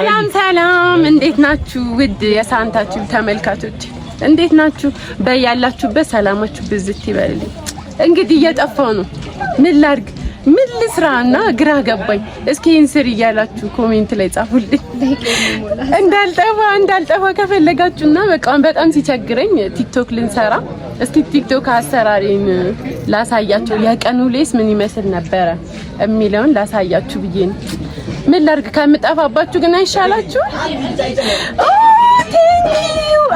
ሰላም እንዴት ናችሁ? ውድ የሳንታችሁ ተመልካቾች እንዴት ናችሁ? በያላችሁበት ሰላማችሁ ብዝት ይበልልኝ። እንግዲህ እየጠፋው ነው። ምን ላድርግ ምን ልስራና ግራ ገባኝ። እስኪ እንስር እያላችሁ ኮሜንት ላይ ጻፉልኝ። እንዳልጠፋ ከፈለጋችሁና በጣም ሲቸግረኝ ቲክቶክ ልንሰራ እስኪ ቲክቶክ አሰራሬን ላሳያችሁ። የቀኑ ሌስ ምን ይመስል ነበረ የሚለውን ላሳያችሁ ብዬ ነው። ምን ላድርግ ከምጠፋባችሁ ግን አይሻላችሁ?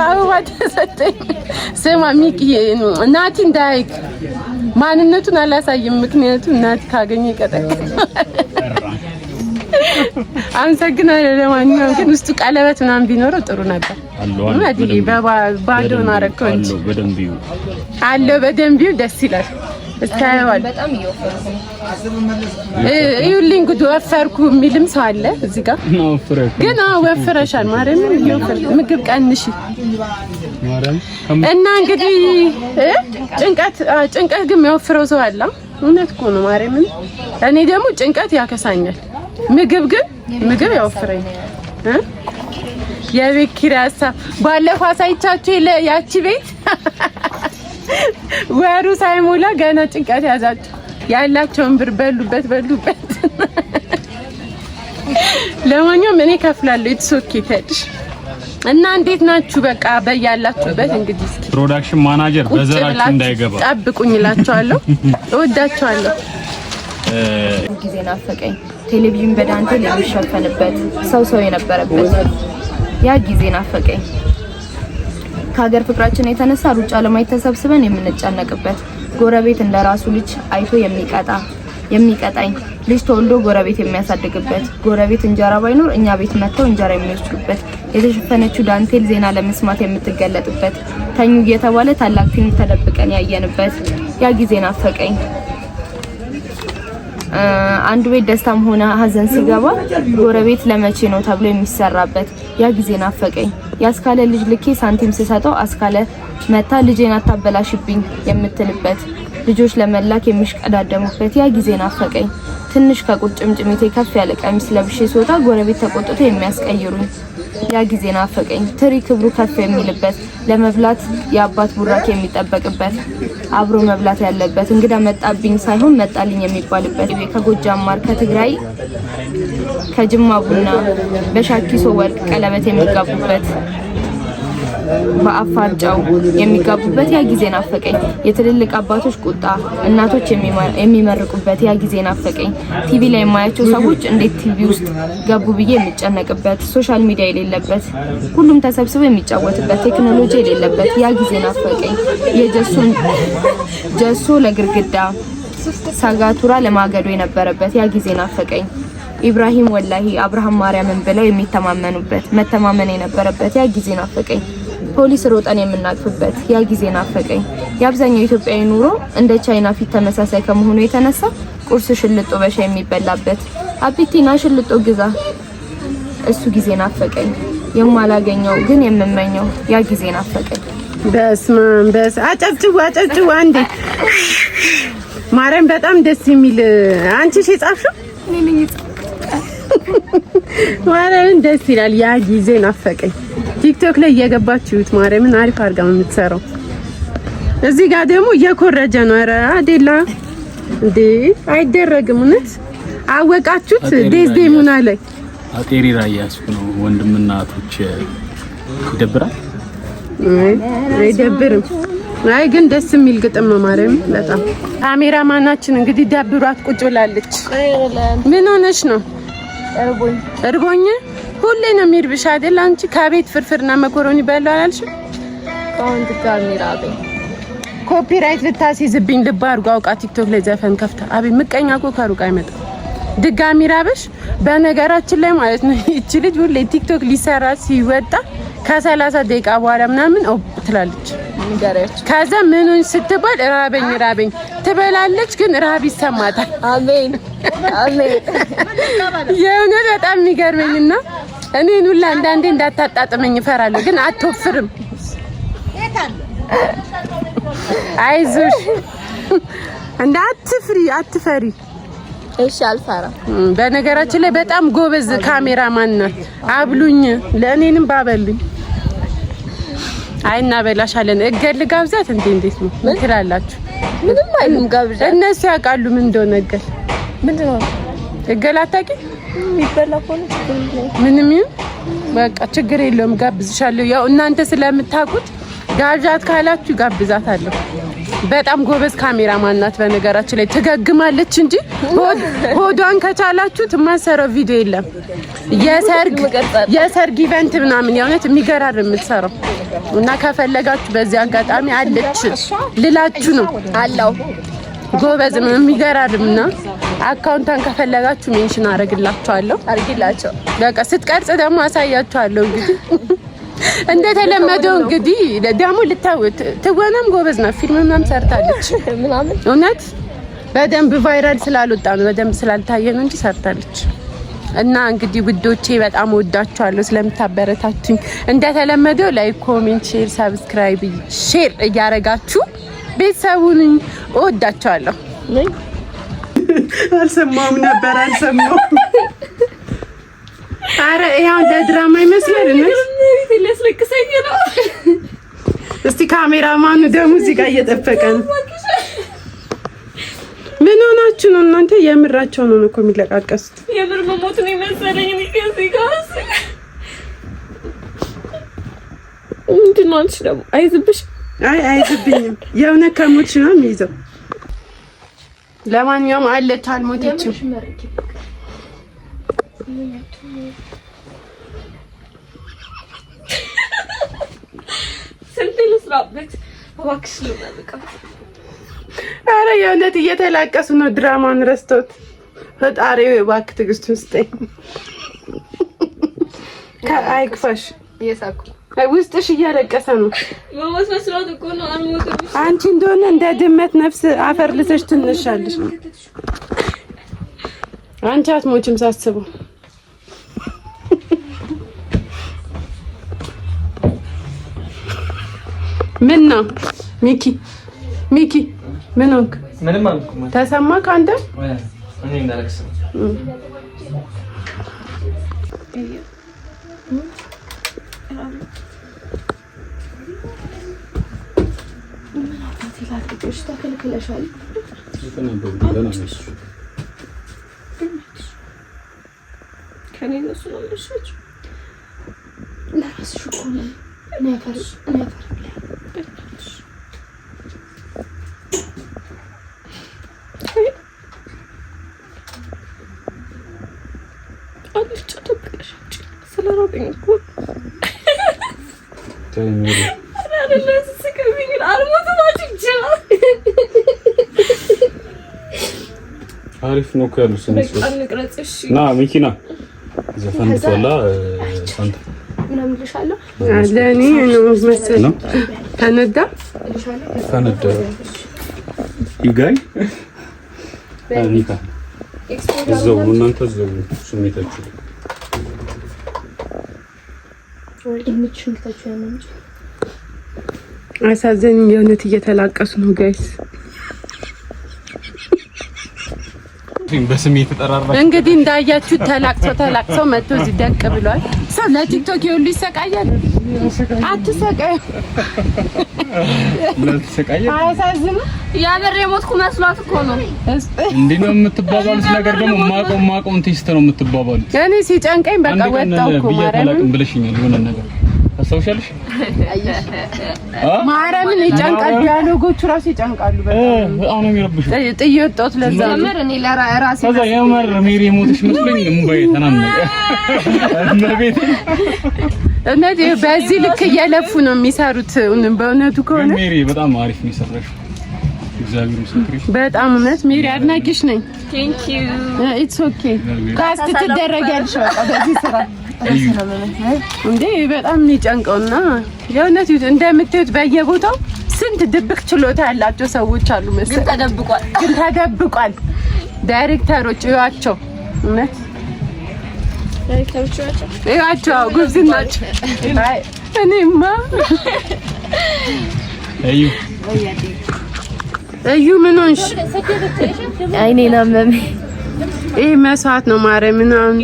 አበባ ተሰጠኝ። ስማ ሚኪ ናቲ እንዳይክ ማንነቱን አላሳይም፣ ምክንያቱም ናቲ ካገኘ ይቀጠቀጣል። አመሰግናለሁ። ለማንኛውም ግን ውስጡ ቀለበት ምናምን ቢኖረው ጥሩ ነበር። ባዶን አደረከው እንጂ በደንብ ደስ ይላል። እስካይዋል በጣም ይወፈርኩ ይውልኝ ጉድ ወፈርኩ የሚልም ሰው አለ እዚህ ጋር ነው። ግን ወፍረሻል ማረም ይወፈርኩ ምግብ ቀንሺ ማረም እና እንግዲህ ጭንቀት ግን የሚወፍረው ሰው አለ። እውነት እኮ ነው ማረም። እኔ ደግሞ ጭንቀት ያከሳኛል፣ ምግብ ያወፍረኛል። የቤት ኪራይ ባለፈው አሳይቻችሁ ያቺ ቤት ወሩ ሳይሞላ ገና ጭንቀት ያዛችሁ። ያላቸውን ብር በሉበት። ለማንኛውም እኔ ከፍላለሁ። ኢትሶኬ ታዲሽ እና እንዴት ናችሁ? በቃ በያላችሁበት እንግዲህ እስኪ ፕሮዳክሽን ማናጀር በዘራችሁ እንዳይገባ ጠብቁኝ እላችኋለሁ። እወዳችኋለሁ። ጊዜ ናፈቀኝ። ቴሌቪዥን በዳንቴል የሚሸፈንበት ሰው የነበረበት ያ ጊዜ ናፈቀኝ። ከሀገር ፍቅራችን የተነሳ ሩጫ ለማየት ተሰብስበን የምንጨነቅበት፣ ጎረቤት እንደራሱ ልጅ አይቶ የሚቀጣኝ ልጅ ተወልዶ ጎረቤት የሚያሳድግበት፣ ጎረቤት እንጀራ ባይኖር እኛ ቤት መጥተው እንጀራ የሚወስዱበት፣ የተሸፈነችው ዳንቴል ዜና ለመስማት የምትገለጥበት፣ ተኙ እየተባለ ታላቅ ፊልም ተደብቀን ያየንበት ያ ጊዜ ናፈቀኝ። አንድ ቤት ደስታም ሆነ ሀዘን ሲገባ ጎረቤት ለመቼ ነው ተብሎ የሚሰራበት ያ ጊዜ ናፈቀኝ። ያስካለ ልጅ ልኬ ሳንቲም ስሰጠው አስካለ መታ ልጄን አታበላሽብኝ የምትልበት፣ ልጆች ለመላክ የሚሽቀዳደሙበት ያ ጊዜ ናፈቀኝ። ትንሽ ከቁርጭምጭሚቴ ከፍ ያለ ቀሚስ ለብሼ ስወጣ ጎረቤት ተቆጥቶ የሚያስቀይሩኝ ያ ጊዜ ናፈቀኝ። ትሪ ክብሩ ከፍ የሚልበት፣ ለመብላት የአባት ቡራክ የሚጠበቅበት፣ አብሮ መብላት ያለበት፣ እንግዳ መጣብኝ ሳይሆን መጣልኝ የሚባልበት፣ ከጎጃም ማር ከትግራይ ከጅማ ቡና በሻኪሶ ወርቅ ቀለበት የሚጋቡበት፣ በአፋር ጨው የሚጋቡበት ያ ጊዜ ናፈቀኝ። የትልልቅ አባቶች ቁጣ እናቶች የሚመርቁበት ያ ጊዜ ናፈቀኝ። ቲቪ ላይ የማያቸው ሰዎች እንዴት ቲቪ ውስጥ ገቡ ብዬ የሚጨነቅበት፣ ሶሻል ሚዲያ የሌለበት ሁሉም ተሰብስበው የሚጫወትበት፣ ቴክኖሎጂ የሌለበት ያ ጊዜ ናፈቀኝ። ጀሶ ለግርግዳ ሳጋቱራ ለማገዶ የነበረበት ያ ጊዜ ናፈቀኝ። ኢብራሂም ወላሂ አብርሃም ማርያምን ብለው የሚተማመኑበት መተማመን የነበረበት ያ ጊዜ ናፈቀኝ። ፖሊስ ሮጠን የምናቅፍበት ያ ጊዜ ናፈቀኝ። የአብዛኛው ኢትዮጵያዊ ኑሮ እንደ ቻይና ፊት ተመሳሳይ ከመሆኑ የተነሳ ቁርስ ሽልጦ በሻይ የሚበላበት፣ አቢቲና ሽልጦ ግዛ እሱ ጊዜ ናፈቀኝ። የማላገኘው ግን የምመኘው ያ ጊዜ ናፈቀኝ። በስ አጨብጭቡ አንዴ ማርያም በጣም ደስ የሚል አንቺ ጻፍሽው ነኝ ማርያምን ደስ ይላል። ያ ጊዜ ናፈቀኝ። ቲክቶክ ላይ እየገባችሁት ማርያምን አሪፍ አድርጋ የምትሰራው። እዚህ ጋር ደግሞ እየኮረጀ ነው። ኧረ አዴላ እንዴ አይደረግም። እውነት አወቃችሁት? ዴዝዴሙና ላይ አጤሪ ራያስኩ ነው። ወንድምና እህቶች ይደብራል? አይደብርም። አይ ግን ደስ የሚል ግጥም ነው ማርያም በጣም። ካሜራማናችን እንግዲህ ደብሯት ቁጭ ብላለች። ምን ሆነሽ ነው? እርቦኝ ሁሌ ነው የሚርብሽ አይደል? አንቺ ከቤት ፍርፍርና መኮሮኒ በላው አላልሽም? ካውንት ካሜራቤ ኮፒራይት ልታስይዝብኝ ልብ አድርጎ አውቃ ቲክቶክ ላይ ዘፈን ከፍታ። አቤት ምቀኛ እኮ ከሩቅ አይመጣም። ድጋሚ ራበሽ። በነገራችን ላይ ማለት ነው እቺ ልጅ ሁሌ ቲክቶክ ሊሰራ ሲወጣ ከ30 ደቂቃ በኋላ ምናምን ትላለች። ከዛ ምኑን ስትባል ራበኝ ትበላለች፣ ግን ራብ ይሰማታል። አሜን የእውነት በጣም የሚገርመኝና እኔን ሁላ አንዳንዴ እንዳታጣጥመኝ እፈራለሁ፣ ግን አትወፍርም። አይዞሽ እንዳትፈሪ እሺ አልፈራም። በነገራችን ላይ በጣም ጎበዝ ካሜራማን ናት። አብሉኝ ለእኔንም ባበሉኝ። አይና በላሻለን እገል ጋብዛት እንዴት ነው ምን ትላላችሁ? ምንም አይሉም ጋብዛ። እነሱ ያውቃሉ ምን እንደሆነ እገል ምንድነው? እገል አታውቂም? የሚበላ ሆነ ምንም በቃ ችግር የለውም ጋብዝሻለሁ። ያው እናንተ ስለምታውቁት ጋብዛት ካላችሁ ጋብዛታለሁ። በጣም ጎበዝ ካሜራማን ናት። በነገራችን ላይ ትገግማለች እንጂ ሆዷን ከቻላችሁ የማሰራው ቪዲዮ የለም። የሰርግ ኢቨንት ምናምን የእውነት የሚገራርም የምትሰራው እና ከፈለጋችሁ በዚህ አጋጣሚ አለች ልላችሁ ነው አለው። ጎበዝ ነው የሚገራርምና አካውንታን ከፈለጋችሁ ሜንሽን አረግላችኋለሁ። አርግላችሁ በቃ ስትቀርጽ ደግሞ አሳያችኋለሁ። እንግዲህ እንደተለመደው እንግዲህ ደግሞ ልታውት ትወናም ጎበዝ ናት። ፊልም ምናምን ሰርታለች ምናምን እውነት በደንብ ቫይራል ስላልወጣ ነው በደንብ ስላልታየ ነው እንጂ ሰርታለች። እና እንግዲህ ውዶቼ በጣም ወዳችኋለሁ ስለምታበረታቱኝ። እንደተለመደው ላይክ፣ ኮሜንት፣ ሼር፣ ሰብስክራይብ፣ ሼር እያረጋችሁ ቤተሰቡን ወዳችኋለሁ። አልሰማሁም ነበር አልሰማሁም። አረ ያው ለድራማ ይመስላል እነሱ ለስለክሰኝ ነው። እስቲ ካሜራማኑ ደግሞ እዚህ ጋር እየጠበቀ ነው። ምን ሆናችሁ ነው እናንተ? የምራቸው ነው እኮ የሚለቃቀሱት። የምር መሞት ነው የመሰለኝ እዚህ ጋር ምንድን ነው አንቺ ደግሞ አይዝብሽ? አይ አይዝብኝም። የሆነ ከሞትሽ ነው የሚይዘው። ለማንኛውም አለች አልሞተችም። አረ የእውነት እየተላቀሱ ነው። ድራማውን ረስቶት ፈጣሪ እባክህ ትዕግስቱን ስጠኝ። አይክፋሽ። እየሳኩ ውስጥሽ እያለቀሰ ነው። መሞት መስሎት እኮ ነው። አልሞተም። አንቺ እንደሆነ እንደ ድመት ነፍስ አፈር ልሰሽ ትነሻለሽ። አንቺ አትሞችም ሳስበው። ምን ነው ሚኪ ምን ሆንክ? ምንም አልኩም። ተሰማህ አንተ? እኔ እንዳለቅስ አሪፍ ነው እኮ ያሉት ና መኪና ዘፈን ብትወላ አንተ ምናምን ልሻለሁ ለኔ ነው መሰለኝ ተነዳ ይጋይ አኒካ እዛው እናንተ እዛው ስሜታችሁ አሳዘኝ። የእውነት እየተላቀሱ ነው ጋይስ። በስሜት ተጠራራችሁ እንግዲህ እንዳያችሁ ተላቅሰው መጥቶ እዚህ ደቅ ብሏል። ሰው ለቲክቶክ ይሁሉ ይሰቃያል። አትሰቃይ ለተሰቃየ አያሳዝንም? ያበር የሞትኩ መስሏት እኮ ነው። እንዴ ነው የምትባባሉት ነገር ደግሞ ማቆም ቴስት ነው የምትባባሉት። እኔ ሲጨንቀኝ በቃ ወጣው እኮ ማርያምን ብለሽኛል የሆነ ነገር አስተውሻለሽ? ማርያምን ይጨንቃል። ዲያሎጎቹ ራሱ ይጨንቃሉ። በጣም ነው የሚረብሹ። ጥዬ ወጣሁት ለዛ ነው እኔ ለራሴ ከዛ የመር ሜሪ ሞትሽ መስሎኝ እምባዬ ተናነቀ። እመቤቴ እነዚ በዚህ ልክ እየለፉ ነው የሚሰሩት። በእውነቱ ከሆነ ሜሪ በጣም አሪፍ ነው የሰራሽው። እግዚአብሔር ይመስገን። በጣም እውነት ሜሪ አድናቂሽ ነኝ። ቴንክ ዩ ኢትስ ኦኬ። ካስት ትደረጊያለሽ በቃ በዚህ ስራ እንዴ በጣም የሚጨንቀውና የእውነት እንደምትዩት በየቦታው ስንት ድብቅ ችሎታ ያላቸው ሰዎች አሉ መሰለኝ። ግን ተደብቋል። ዳይሬክተሮች እዩዋቸው፣ እውነት ዳይሬክተሮች እዩዋቸው፣ ጉብዝና ናቸው። አይ እኔማ እዩ ምን ሆንሽ? አይኔን አመመኝ። ይሄ መስዋዕት ነው ማርያምን። አሁን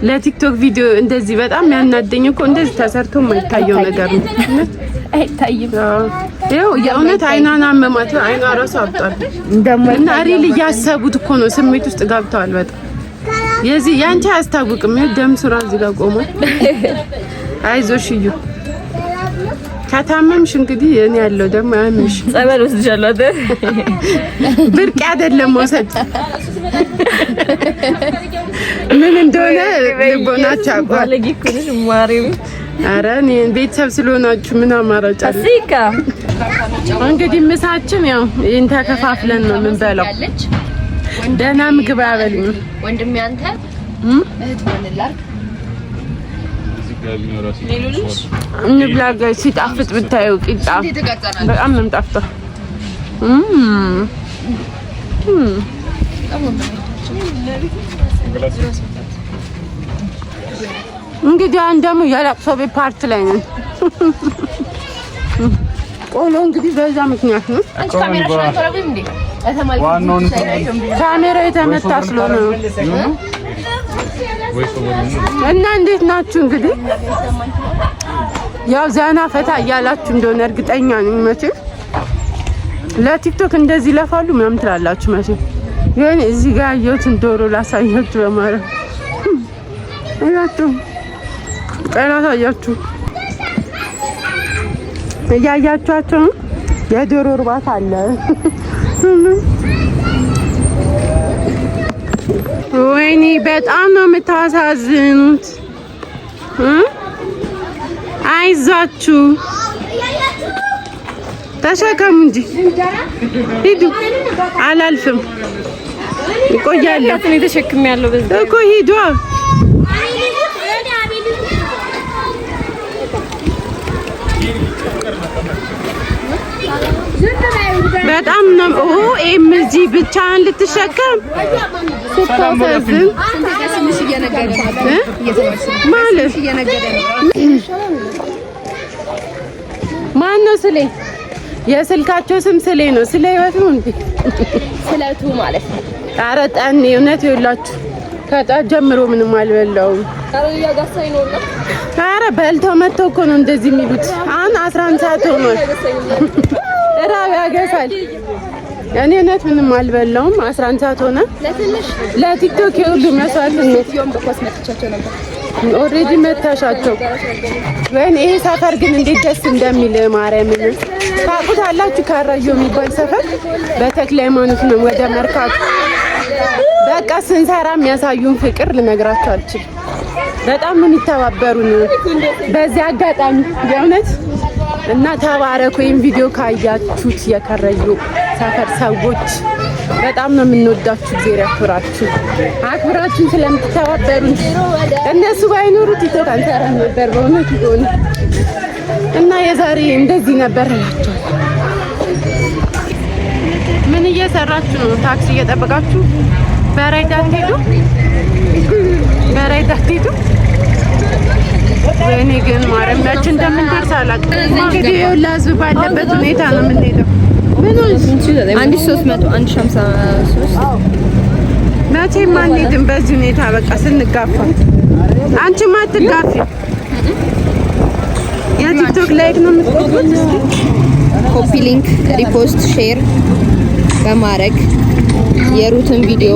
ለቲክቶክ ቪዲዮ እንደዚህ በጣም ያናደኝ እኮ እንደዚህ ተሰርቶ የማይታየው ነገር ነው። አይታይም። ይኸው የእውነት አይኗን አመማት። አይኗ ራሱ አብጧል እና ሪል እያሰቡት እኮ ነው። ስሜት ውስጥ ገብተዋል በጣም። የዚህ ያንቺ አያስታውቅም። ደም ሱራ እዚህ ጋር ቆሟል። አይዞሽ እዩ ከታመምሽ እንግዲህ እኔ ያለው ደግሞ አያምሽ። ጸበል ወስጃለሁ አይደል? ብርቅ አይደለም መውሰድ። ምን እንደሆነ ልቦናችሁ ያውቃል። ባለጌ እኮ ነሽ ማርያም። ኧረ እኔ ቤተሰብ ስለሆናችሁ ምን አማራጭ አለ? አሲካ እንግዲህ ምሳችን ያው ይሄን ተከፋፍለን ነው የምንበላው። ደህና ምግብ አያበሉኝም። ወንድሜ አንተ እህት ወንላር እንብላ ጋር ሲጣፍጥ ብታየው ቂጣ በጣም ነው የሚጣፍጠው። እንግዲህ አንድ ደግሞ የለቅሶ ቤት ፓርት ላይ ነን። ቆሎ እንግዲህ በዛ ምክንያት ነው። ካሜራ የተመታ ስለሆነ ነው። እና እንዴት ናችሁ? እንግዲህ ያው ዘና ፈታ እያላችሁ እንደሆነ እርግጠኛ ነኝ። መቼም ለቲክቶክ እንደዚህ ለፋሉ ምናምን ትላላችሁ መቼም። ግን እዚህ ጋር ያየሁትን ዶሮ ላሳያችሁ በማለት እያችሁ ቀላታያችሁ እያያችኋቸው የዶሮ እርባታ አለ። ወይኔ በጣም ነው የምታሳዝኑት። አይዟችሁ ተሸከሙ እንጂ ሂዱ። አላልፍም እቆያለሁ እኮ ሂዱ። በጣም ነው ኤምጂ ብቻህን ልትሸከም ስታሳዝን ማለት ማነው? ስሌ የስልካቸው ስም ስሌ ነው። ስለ ህይወት ነው እንዴ? ስለቱ ማለት ነው። ኧረ ጠኔ እውነት ይኸውላችሁ ከጧት ጀምሮ ምንም አልበላውም። ኧረ በልተው መተው እኮ ነው እንደዚህ የሚሉት። አሁን 11 ሰዓት ሆኗል። ራብ ያገሳል። እኔ እውነት ምንም አልበላውም። 11 ሰዓት ሆነ። ለቲክቶክ የሁሉ መስዋዕትነት ኦልሬዲ መታሻቸው። ወይኔ ይሄ ሰፈር ግን እንዴት ደስ እንደሚል ማርያምን ታውቁታላችሁ። ካራዮ የሚባል ሰፈር በተክለ ሃይማኖት ነው ወደ መርካቶ። በቃ ስንሰራ የሚያሳዩን ፍቅር ልነግራችሁ አልችልም። በጣም ነው የሚተባበሩን። በዚህ አጋጣሚ የእውነት እና ተባረኩ። ወይም ቪዲዮ ካያችሁት የከረዩ ሰፈር ሰዎች በጣም ነው የምንወዳችሁ። ጊዜ ያክብራችሁ። አክብራችሁን ስለምትተባበሩን እነሱ ባይኖሩ ቲክቶክ አንሰራም ነበር በእውነት ይሆን እና የዛሬ እንደዚህ ነበር እላችኋለሁ። ምን እየሰራችሁ ነው? ታክሲ እየጠበቃችሁ? በራይድ አትሄዱ? በራይድ አትሄዱ? ወይኔ ግን ማረሚያችን እንደምንደርስ አላውቅም። እንግዲህ ይኸውልህ ህዝብ ባለበት ሁኔታ ነው የምንሄደው። ምን ሆነሽ? 1300 1053 መቼም አንሄድም በዚህ ሁኔታ። በቃ ስንጋፋ አንቺማ አትጋፊ። የቲክቶክ ላይክ ነው የምትቆጡት። ኮፒ ሊንክ፣ ሪፖስት፣ ሼር በማድረግ የሩትን ቪዲዮ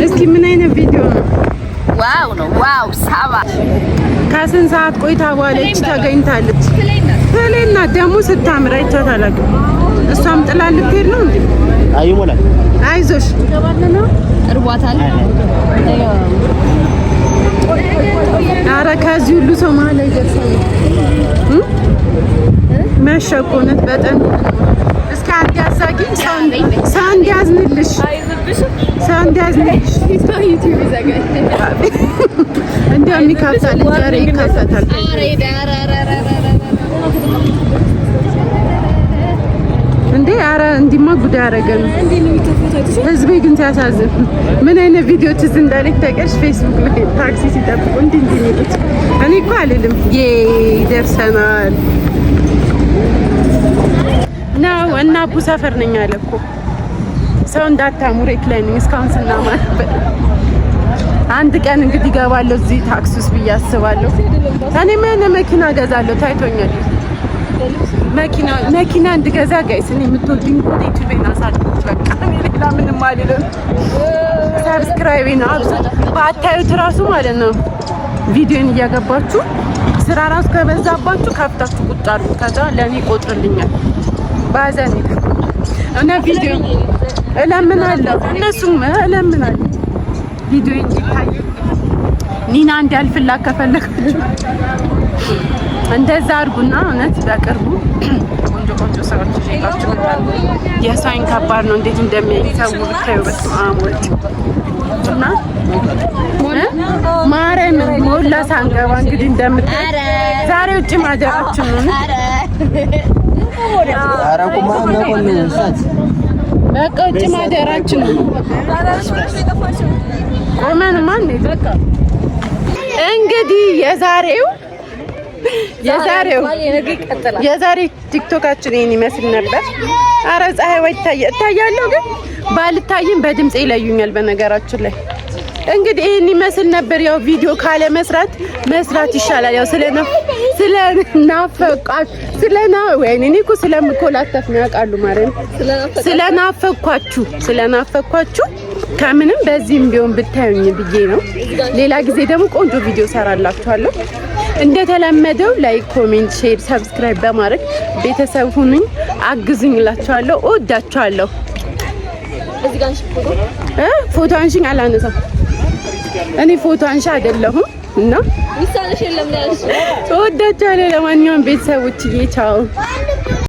እስኪ ምን አይነት ቪዲዮ ነው? ዋው ነው ዋው። ሳባ ከስንት ሰዓት ቆይታ በኋላ እቺ ተገኝታለች። ፕሌና ደግሞ ስታምር አይቻት አላውቅም። እሷም ጥላ ልትሄድ ነው እንዴ? አይሞላ አይዞሽ ገባለና እርቧታል። ኧረ ከዚህ ሁሉ ሰው መሀል አይደርሰም። መሸኮነት በጠን እስከ አንድ ያዛጊኝ ሰው እንዲያዝንልሽ ሰው እንዲያዝንልሽ ዩቲዩብ ይዘጋል። እንደውም ይከፍታል። ዛሬ ይከፈታል። እንዴ ኧረ እንዲማ ጉድ ያደረገን ህዝቤ ግን ሲያሳዝን። ምን አይነት ቪዲዮ ትዝ እንዳለኝ ታውቂያለሽ? ፌስቡክ ላይ ታክሲ ሲጠብቁ እንዲህ የሚሉት እኔ እኮ አልልም። ደርሰናል ነው እና አቡ ሰፈር ነኝ አለ እኮ ሰው እንዳታሙሬ ክለኒንግ እስካሁን ስናማበት አንድ ቀን እንግዲህ እገባለሁ እዚህ ታክሲ ውስጥ ብዬ አስባለሁ። እኔ ምን መኪና ገዛለሁ ታይቶኛል። መኪና እንድገዛ ጋይስ እኔ የምትወዱኝ እኮ ዩቲዩብን አሳድጉት በቃ እኔ ሌላ ምንም አልልም። ሰብስክራይቤን አብዙት ባታዩት ራሱ ማለት ነው። ቪዲዮን እያገባችሁ ስራ ራሱ ከበዛባችሁ ከፍታችሁ ቁጭ አድርጉ። ከዛ ለእኔ ይቆጥርልኛል ባዘን እና ቪዲዮ እለምናለሁ እነሱም እለምናለሁ ቪዲዮ እንዲታይ ኒና እንዲያልፍላት ከፈለጋችሁ እንደዛ አድርጉና እውነት በቅርቡ ቆንጆ ስራዎች ይዤላችሁ እመጣለሁ። የሳይን ከባድ ነው እንዴት እንደሚያይተው ብታዩ በስመ አብ ወልድ እና ማረን ሞላ ሳንገባ እንግዲህ እንደምታይ ዛሬ ውጭ ማደራችን ነው። በቃ ውጭ ማደራችን ነው። ቆመን ማን በቃ እንግዲህ የዛሬ ቲክቶካችን ይሄን ይመስል ነበር። አረ ፀሐይ ወይ እታያለሁ ግን ባልታይም በድምጽ ይለዩኛል። በነገራችን ላይ እንግዲህ ይሄን ይመስል ነበር። ያው ቪዲዮ ካለ መስራት ይሻላል። ያው ወይኔ እኔ እኮ ስለምኮላተፍ ነው ያውቃሉ ማለት ነው። ስለናፈኳችሁ ከምንም በዚህም ቢሆን ብታዩኝ ብዬ ነው። ሌላ ጊዜ ደግሞ ቆንጆ ቪዲዮ ሰራላችኋለሁ። እንደተለመደው ላይክ፣ ኮሜንት፣ ሼር፣ ሰብስክራይብ በማድረግ ቤተሰብ ሁኑኝ፣ አግዙኝ እላችኋለሁ። እወዳችኋለሁ። እዚህ ጋር ፎቶ አንሺኝ አላነሳም። እኔ ፎቶ አንሺ አይደለሁም እና ይሳነሽ የለም ነው ያልሽ። እወዳችኋለሁ። ለማንኛውም ቤተሰቦችዬ ቻው።